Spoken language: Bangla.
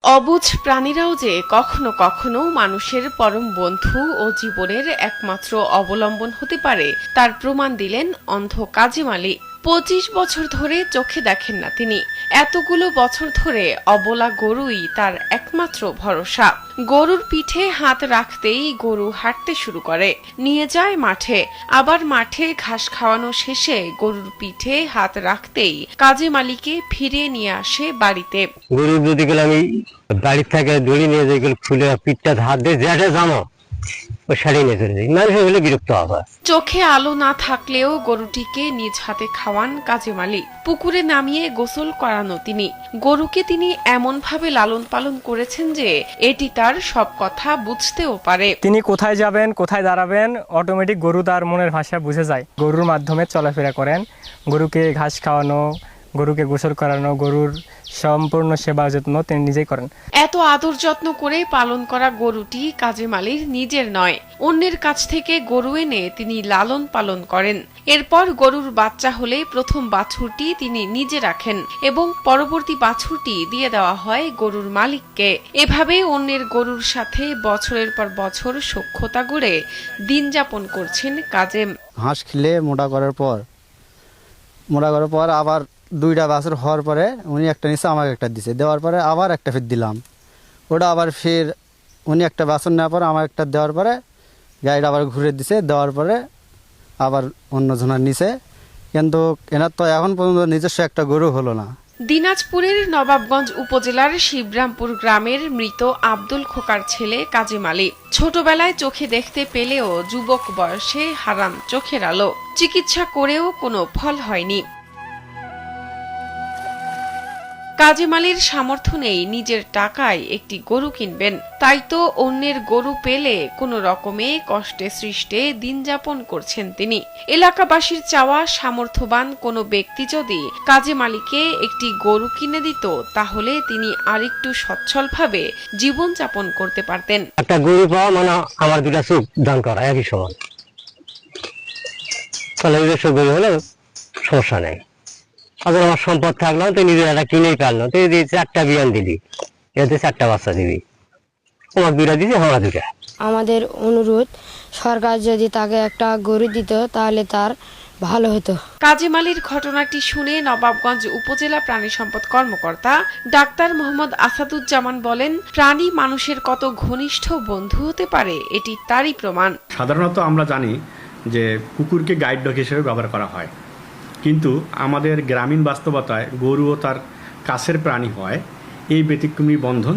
অবুঝ প্রাণীরাও যে কখনো কখনো মানুষের পরম বন্ধু ও জীবনের একমাত্র অবলম্বন হতে পারে তার প্রমাণ দিলেন অন্ধ কাজী মালি। 25 বছর ধরে চোখে দেখেন না তিনি। এতগুলো বছর ধরে অবলা গরুই তার একমাত্র ভরসা। গরুর পিঠে হাত রাখতেই গরু হাঁটতে শুরু করে, নিয়ে যায় মাঠে। আবার মাঠে ঘাস খাওয়ানো শেষে গরুর পিঠে হাত রাখতেই কাজী মালিকে ফিরিয়ে নিয়ে আসে বাড়িতে। গরু যদি গেলে আমি বাড়ির থেকে দড়ি নিয়ে যাই, খুলে পিঠটা হাত দিয়ে যেটা জানো ও সারিয়ে নিয়ে চলে যাই। মানুষ হলে বিরক্ত হবে। চোখে আলো না থাকলেও গরুটিকে নিজ হাতে খাওয়ান কাজী মালি। পুকুরে নামিয়ে গোসল করানো তিনি। গরুকে তিনি এমন ভাবে লালন পালন করেছেন যে এটি তার সব কথা বুঝতেও পারে। তিনি কোথায় যাবেন, কোথায় দাঁড়াবেন, অটোমেটিক গরু তার মনের ভাষা বুঝে যায়। গরুর মাধ্যমে চলাফেরা করেন। গরুকে ঘাস খাওয়ানো, গরুকে গোসল করানো, গরুর সম্পূর্ণ সেবা যত্ন তিনি নিজেই করেন। এত আদর যত্ন করে পালন করা গরুটি কাজী মালির নিজের নয়, অন্যের কাছ থেকে গরু এনে তিনি লালন পালন করেন। এরপর গরুর বাচ্চা হলে প্রথম বাছুরটি তিনি নিজে রাখেন এবং পরবর্তী বাছুরটি দিয়ে দেওয়া হয় গরুর মালিককে। এভাবে অন্যের গরুর সাথে বছরের পর বছর সখ্যতা গড়ে দিন যাপন করছেন কাজেম। ঘাস খেলে মোটা করার পর আবার দুইটা বাছুর হওয়ার পরে উনি একটা নিচে আমাকে একটা দিছে, দেওয়ার পরে আবার একটা ফের দিলাম। ওটা আবার ফের উনি একটা বাছুর নেওয়ার পরে আমার একটা দেওয়ার পরে গাড়িটা আবার ঘুরে দিছে, দেওয়ার পরে আবার অন্যজনের নিচে। কিন্তু এনার তো এখন পর্যন্ত নিজস্ব একটা গরু হলো না। দিনাজপুরের নবাবগঞ্জ উপজেলার শিবরামপুর গ্রামের মৃত আব্দুল খোকার ছেলে কাজী মালি। ছোটবেলায় চোখে দেখতে পেলেও যুবক বয়সে হারান চোখের আলো। চিকিৎসা করেও কোনো ফল হয়নি। কাজী মালির সামর্থ্য নেই নিজের টাকায় একটি গরু কিনবেন, তাই তো অন্যের গরু পেলে কোনো রকমে কষ্টে সৃষ্টে দিন যাপন করছেন তিনি। এলাকাবাসীর চাওয়া, সামর্থ্যবান কোনো ব্যক্তি যদি কাজী মালিকে একটি গরু কিনে দিত তাহলে তিনি আরেকটু সচ্ছলভাবে জীবন যাপন করতে পারতেন। একটা গরু পাওয়া মানে আমার দুটা চোখ দান করা একই সমান। তাহলে গরু হলে সমস্যা নেই। আবার আমার সম্পদ থাকলো তো নিজের একটা কিনেই পারলো, তো যদি 4টা বিয়ান দিবি, এতে 4টা বাচ্চা দিবি। আমার 2টা দিবি, আমার 2টা। আমাদের অনুরোধ, সরকার যদি তাকে একটা গরু দিত তাহলে তার ভালো হতো। কাজী মালির ঘটনাটি শুনে নবাবগঞ্জ উপজেলা প্রাণী সম্পদ কর্মকর্তা ডাক্তার মোহাম্মদ আসাদুজ্জামান বলেন, প্রাণী মানুষের কত ঘনিষ্ঠ বন্ধু হতে পারে এটি তারই প্রমাণ। সাধারণত আমরা জানি যে কুকুরকে গাইড ডগ হিসেবে ব্যবহার করা হয়, কিন্তু আমাদের গ্রামীণ বাস্তবতায় গরুও তার কাছের প্রাণী হয়। এই ব্যতিক্রমী বন্ধন